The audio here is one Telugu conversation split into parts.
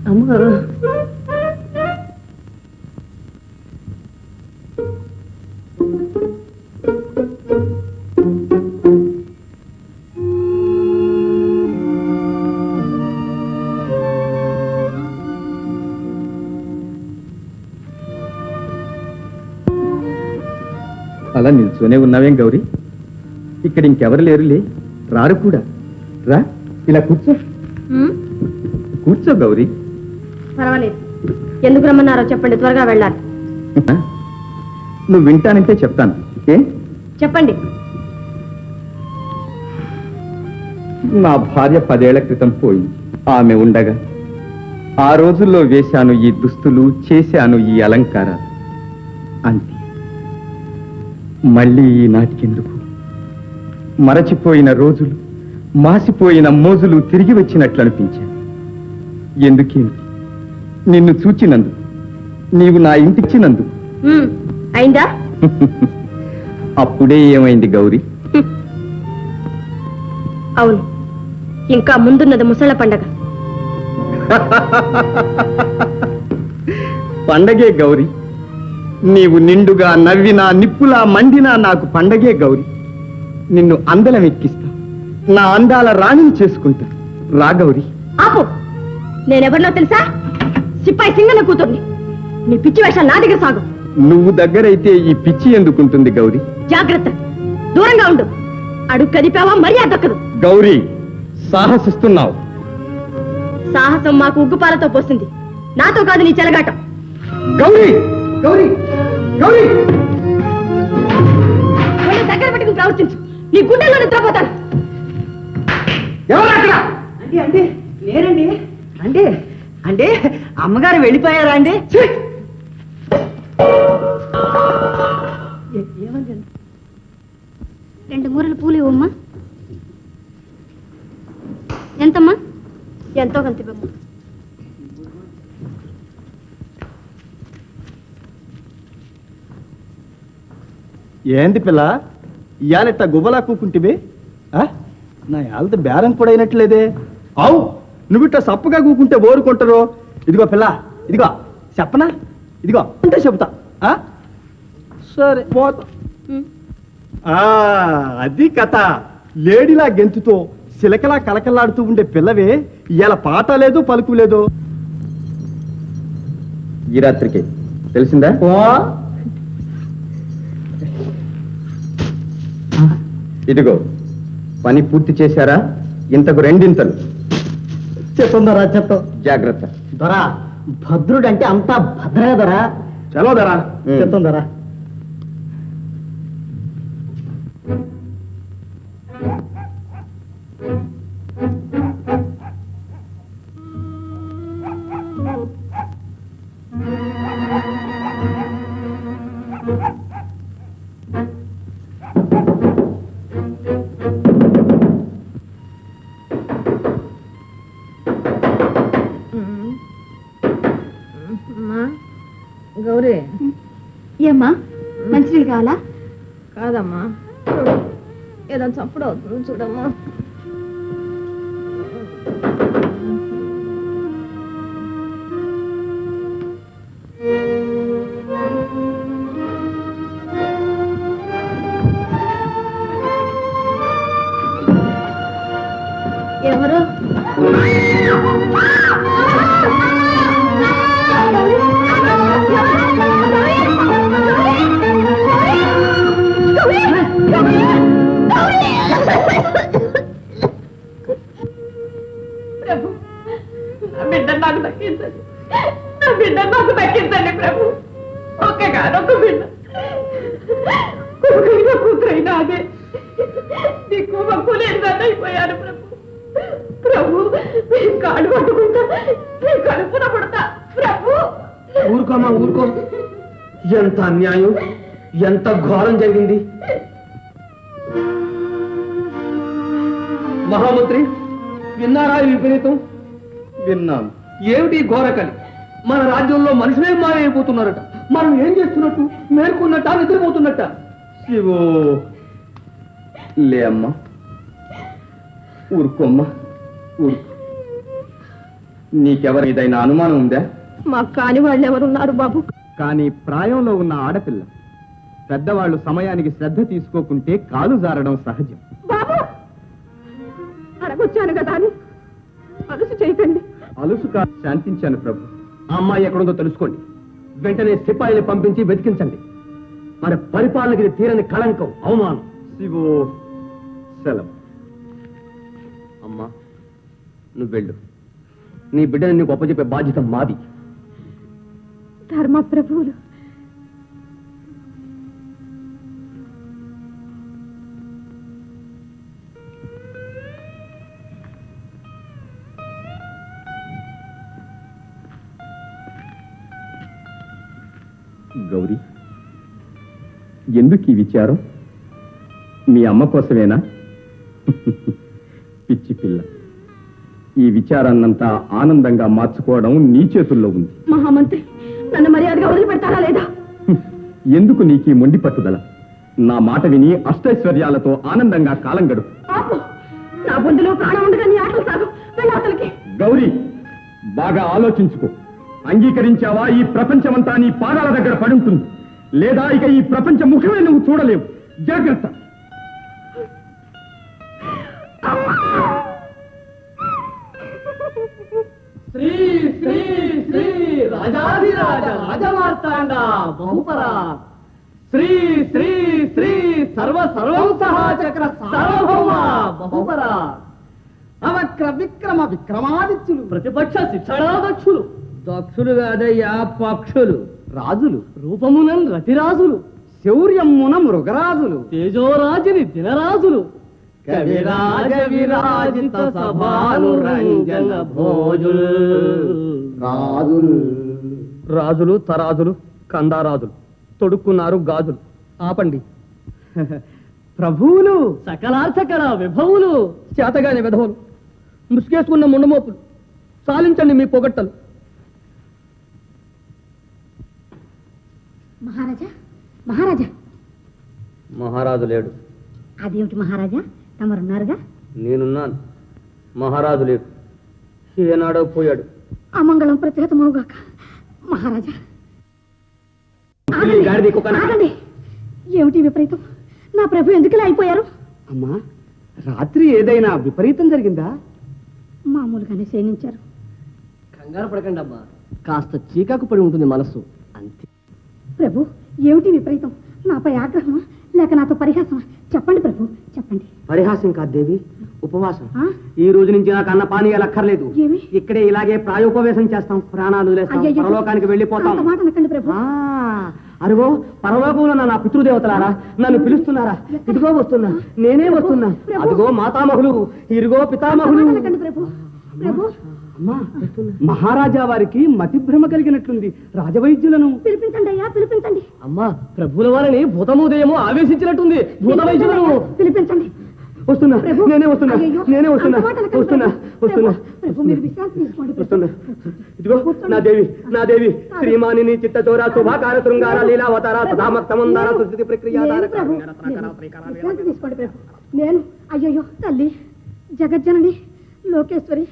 అమ్మా అలా నిల్చొనే ఉన్నావేం గౌరీ? ఇక్కడ ఇంకెవరు లేరులే, రారు కూడా. రా, ఇలా కూర్చో. కూర్చో గౌరీ. పర్వాలేదు, ఎందుకు రమ్మన్నారో చెప్పండి, త్వరగా వెళ్ళాలి. నువ్వు వింటానంటే చెప్తాను. ఏ చెప్పండి. నా భార్య 10 ఏళ్ల క్రితం పోయింది. ఆమె ఉండగా ఆ రోజుల్లో వేశాను ఈ దుస్తులు, చేశాను ఈ అలంకారాలు. అంతే. మళ్ళీ ఈనాటికెందుకు? మరచిపోయిన రోజులు, మాసిపోయిన మోజులు తిరిగి వచ్చినట్లు అనిపించాను. ఎందుకేమిటి? నిన్ను చూచినందు, నీవు నా ఇంటిచ్చినందు. అయిందా? అప్పుడే ఏమైంది గౌరీ? అవును, ఇంకా ముందున్నది ముసళ్ళ పండగ. పండగే గౌరీ. నీవు నిండుగా నవ్వినా, నిప్పులా మండినా నాకు పండగే గౌరీ. నిన్ను అందలం ఎక్కిస్తా, నా అందాల రాణిని చేసుకుంటా. రా గౌరీ. ఆపు! నేనెవరినో తెలుసా? సిప్పాయి సింగన్న కూతుర్ని. నీ పిచ్చి వేషాలు నా దగ్గర సాగు. నువ్వు దగ్గరైతే ఈ పిచ్చి ఎందుకుంటుంది గౌరీ? జాగ్రత్త, దూరంగా ఉండు. అడుగు కదిపావా మర్యాద దక్కదు. గౌరీ, సాహసిస్తున్నావు. సాహసం మాకు ఉగ్గుపాలతో పోస్తుంది, నాతో కాదు నీ చెలగాటం. గౌరీ, గౌరీ, గౌరీ! దగ్గర పెట్టుకుని ప్రవర్తించు, నీ గుండెల్లో నిద్రపోతాను. ఎవరక్కడ? అంటే అంటే లేరండి. అంటే అంటే అమ్మగారు వెళ్ళిపోయారా అండి? ఏమండి? 2 మూరల పూలు ఇవ్వమ్మా. ఎంతమ్మా? ఎంతో కొంత ఇవ్వమ్మా. ఏంది పిల్ల, ఇయాలెట్ట గువ్వలా కూకుంటివి? నా యాలతో బేరం కూడా అయినట్లేదే. అవు, నువ్విట్ట సప్పుగా కూకుంటే ఓరుకుంటారు. ఇదిగో పిల్ల, ఇదిగో చెప్పనా? ఇదిగో అంటే చెబుతా. సరే పోతా. అది కథ. లేడిలా గెంతుతో సిలకలా కలకలాడుతూ ఉండే పిల్లవే ఇవాళ పాట లేదు, పలుకు లేదు. ఈ రాత్రికి తెలిసిందా? ఇదిగో పని పూర్తి చేశారా? ఇంతకు 2 ఇంతలు. చెప్తుందరా చెప్తాం. జాగ్రత్త. దొరా, భద్రుడు అంటే అంతా భద్రగా దొరా. చలో దరా. చెప్తుందరా. గౌరీ, ఏమ్మా మంచినీళ్ళు కావాలా? కాదమ్మా, ఏదో చప్పుడు అవుతుంది చూడమ్మా. ఎవరు? ప్రభు, నా బిడ్డ నాకు దక్కించండి. నా బిడ్డ నాకు దక్కించండి ప్రభు. ఒక్కగానొక్క బిడ్డ, కొడుకైనా కూతురైనా అదే. దిక్కు మక్కు లేనిదాన్నైపోయాను ప్రభు. ప్రభు, మీ కాళ్ళు పట్టుకుంటా, మీ కడుపున పుడతా ప్రభు. ఊరుకోమా, ఊరుకో. ఎంత అన్యాయం, ఎంత ఘోరం జరిగింది. మహామంత్రి, విన్నారా ఈ విపరీతం? విన్నాను. ఏమిటి ఘోరకలి? మన రాజ్యంలో మనుషులే మారైపోతున్నారట. మనం ఏం చేస్తున్నట్టు? మేల్కొన్నట్ట, నిద్రపోతున్నట్ట? శివో, లే అమ్మా, ఊరుకోమ్మా, ఊరుకో. నీకెవరిదైనా అనుమానం ఉందా? మాకు కాని వాళ్ళు ఎవరున్నారు బాబు? కానీ ప్రాయంలో ఉన్న ఆడపిల్ల, పెద్దవాళ్ళు సమయానికి శ్రద్ధ తీసుకోకుంటే కాలు జారడం సహజం. బాబు అడగొచ్చాను కదా అని అలసు చేయకండి. అలుసు కాదు, శాంతించాను ప్రభు. ఆ అమ్మాయి ఎక్కడుందో తెలుసుకోండి. వెంటనే సిపాయిని పంపించి వెతికించండి. మన పరిపాలనకి ఇది తీరని కళంకం, అవమానం. శివో సెలవు. అమ్మా, నువ్వు వెళ్ళు. నీ బిడ్డని నీకు అప్పచెప్పే బాధ్యత మాది. ధర్మ ప్రభువులు గౌరీ, ఎందుకు ఈ విచారం? మీ అమ్మ కోసమేనా? పిచ్చి పిల్ల, ఈ విచారాన్నంతా ఆనందంగా మార్చుకోవడం నీ చేతుల్లో ఉంది. మహామంత్రి నన్ను మర్యాదగా వదిలిపెట్టారా లేదా? ఎందుకు నీకీ మొండి పట్టుదల? నా మాట విని అష్టైశ్వర్యాలతో ఆనందంగా కాలం గడుపు. పాపం, నా బొందులో ప్రాణం ఉండగా నీ ఆటలు సాగు. వెళ్ళవతలకి. గౌరీ, బాగా ఆలోచించుకో. అంగీకరించావా ఈ ప్రపంచమంతా నీ పాదాల దగ్గర పడుంటుంది, లేదా ఇక ఈ ప్రపంచ ముఖమే నువ్వు చూడలేవు. జాగ్రత్త. శ్రీ శ్రీ శ్రీ రాజాధిరాజ రాజమార్తాండ బహుపరా, శ్రీ శ్రీ శ్రీ సర్వ సర్వం సహాచక్ర సార్వభౌమ బహుపరా, అవక్ర విక్రమ విక్రమాదిత్యులు, ప్రతిపక్ష శిక్షణాదక్షులు. దక్షులు కాదయ్యా, పక్షులు. రాజులు రూపమునన్ రతిరాజులు, శౌర్యమున మృగరాజులు, తేజోరాజుని దినరాజులు, కవిరాజ విరాజిత సభానురంజన భోజుల్. రాజులు రాజులు తరాజులు కందారాజులు తొడుక్కున్నారు గాజులు. ఆపండి. ప్రభువులు సకలార్చకల విభవులు, చేతగాని విధవులు, ముసుగేసుకున్న ముండమోపులు, సాలించండి మీ పొగట్టలు. మహారాజా, మహారాజా. మహారాజు లేడు. అదేమిటి మహారాజా, తమరున్నారుగా? నేనున్నాను. మహారాజు లేడు. ఏనాడో పోయాడు. అమంగళం ప్రతిహతమవుగాక. మహారాజా గాడిద కుక్క. ఆగండి. ఏమిటి విపరీతం? నా ప్రభు ఎందుకు అయిపోయారు? అమ్మా, రాత్రి ఏదైనా విపరీతం జరిగిందా? మామూలుగానే శయనించారు. కంగారు పడకండి అమ్మా, కాస్త చీకాకు పడి ఉంటుంది మనస్సు, అంతే. ప్రభు, ఏమిటి విపరీతం? నాపై ఆగ్రహమా లేక నాతో పరిహాసమా? చెప్పండి ప్రభు, చెప్పండి. పరిహాసం కాదు దేవి, ఉపవాసం. ఆ? ఈ రోజు నుంచి నాకు అన్న పానీయాలు అక్కర్లేదు. ఏమి? ఇక్కడే ఇలాగే ప్రాయోపవేశం చేస్తాం, ప్రాణాలు వదిలేస్తాం, అయ్యయ్యో. పరలోకానికి వెళ్ళిపోతాం. అంత మాట అనకండి ప్రభు. అరుగో పరలోకంలో నా పితృదేవతలారా, నన్ను పిలుస్తున్నారా? ఇదిగో వస్తున్నా, నేనే వస్తున్నా. ప్రభు. అదిగో మాతామహులు, ఇరుగో అంత పితామహులు. మాట అనకండి ప్రభు. ప్రభు, అమ్మా, మహారాజా వారికి మతిభ్రమ కలిగినట్లుంది. రాజవైద్యులను పిలిపించండి అయ్యా, పిలిపించండి. అమ్మా, ప్రభుల వారిని భూతమోదయము ఆవేశించినట్టుంది. భూత వైద్యులను పిలిపించండి. వస్తున్నా, ప్రభు, నేనే వస్తున్నా, అయ్యయ్యో, నేనే వస్తున్నా, అంత మాట అనకండి వస్తున్నా, ప్రభు. వస్తున్నా, ప్రభు, మీరు విశ్రాంతి తీసుకోండి ప్రభు. వస్తున్నా. ఇదిగో నా దేవి, నా దేవి, శ్రీమానిని చిత్తచోర శుభాకార శృంగార లీలావతార సదామక్తమందార సుస్థితి ప్రక్రియ నేను ప్రభు, నేను విశ్రాంతి తీసుకోండి ప్రభు. నేను అయ్యయ్యో తల్లి జగజ్జనని లోకేశ్వరి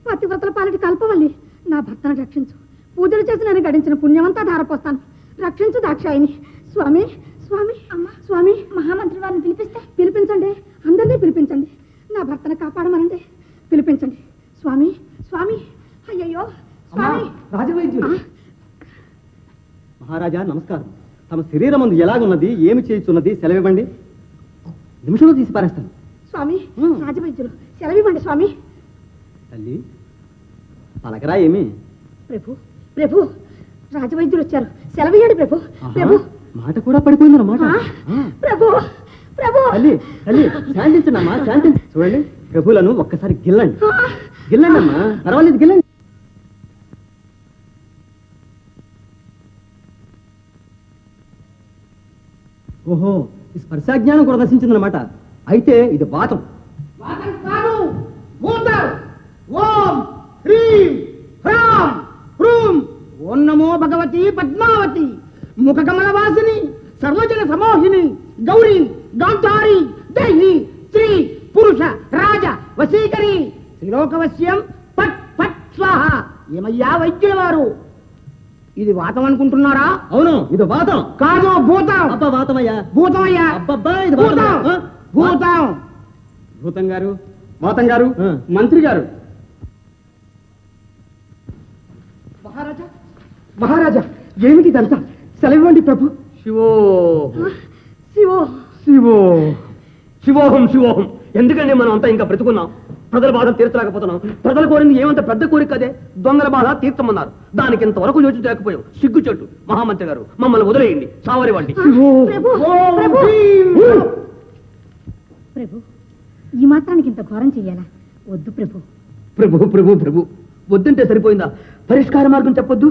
పతివ్రతల పాలిటి కల్పవల్లి, నా భర్తను రక్షించు. పూజలు చేసి నేను గడించిన పుణ్యమంతా ధారపోస్తాను. రక్షించు దాక్షాయిని. స్వామి, స్వామి, అమ్మ, స్వామి. మహామంత్రి వారిని పిలిపించండి. అందరినీ పిలిపించండి. నా భర్తను కాపాడమనండి. పిలిపించండి. స్వామి, స్వామి. అయ్యయ్యో స్వామి. రాజవైద్యులు. మహారాజా నమస్కారం. తమ శరీరం అందు ఎలాగున్నది, ఏమి చేయుచున్నది సెలవివ్వండి. నిమిషంలో తీసి పారేస్తాను. స్వామి, రాజవైద్యులు సెలవివ్వండి స్వామి. తల్లి పలకరా ఏమి? ప్రభు, ప్రభు, రాజవైద్యులు వచ్చారు. సెలవియ్యండి ప్రభు. ప్రభు, మాట కూడా పడిపోయిందన్నమాట. ప్రభు, ప్రభు. తల్లి తల్లి శాంతించండి అమ్మా, శాంతించు. చూడండి, ప్రభులను ఒక్కసారి గిల్లండి. గిల్లండి అమ్మా, పర్వాలేదు, గిల్లండి. ఓహో, ఈ స్పర్శాజ్ఞానం కూడా నశించిందన్నమాట. అయితే ఇది వాతం. ఓం హ్రీం హ్రాం హ్రూం. ఓం నమో భగవతి పద్మావతి ముఖ కమలవాసిని సర్వజన సమోహిని గౌరీ గాంధారి దేహి లోకవశ్యం పట్ పట్ స్వాహ. ఏమయ్యా వైద్యుల వారు, ఇది వాతం అనుకుంటున్నారా? అవును, ఇది వాతం. కాదు, భూతం. అబ్బా వాతమయ్యా. భూతమయ్యా. అబ్బబ్బా, ఇది భూతం. వాతమయ్యా. భూతం. భూతం గారు, వాతం గారు, మంత్రి గారు. మహారాజా, మహారాజా, ఏమిటి ఇదంతా? సెలవివ్వండి ప్రభు. శివో శివో శివో శివోహం శివోహం. ఎందుకండి మనం అంతా ఇంకా బ్రతుకున్నాం? ప్రజల బాధ తీర్చలేకపోతున్నాం. ప్రజలు కోరింది ఏమంత పెద్ద కోరిక అదే, దొంగల బాధ తీర్చమన్నారు. దానికి ఇంతవరకు యోచించలేకపోయాం. సిగ్గుచెట్టు. మహామంత్రి గారు, మమ్మల్ని వదిలేయండి, సావరివ్వండి. ప్రభు ప్రభు ప్రభు, ఈ మాత్రానికి ఇంత ఘోరం చెయ్యాలా? వద్దు ప్రభు. ప్రభు ప్రభు ప్రభు, వద్దంటే సరిపోయిందా? పరిష్కార మార్గం చెప్పొద్దు.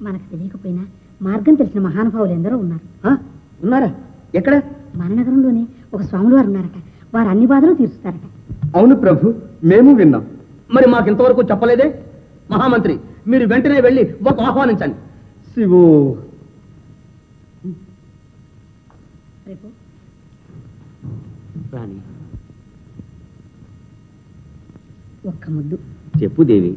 మనకు తెలియకపోయినా మార్గం తెలిసిన మహానుభావులు ఎందరో ఉన్నారు. ఉన్నారా? ఎక్కడ? మన నగరంలోనే ఒక స్వాములు వారు ఉన్నారట. వారు అన్ని బాధలు తీరుస్తారట. అవును ప్రభు, మేము విన్నాం. మరి మాకు ఇంతవరకు చెప్పలేదే? మహామంత్రి, మీరు వెంటనే వెళ్ళి ఒక ఆహ్వానించండి. శివో. ప్రభు రాణి, ఒక్క ముద్దు. చెప్పు దేవి.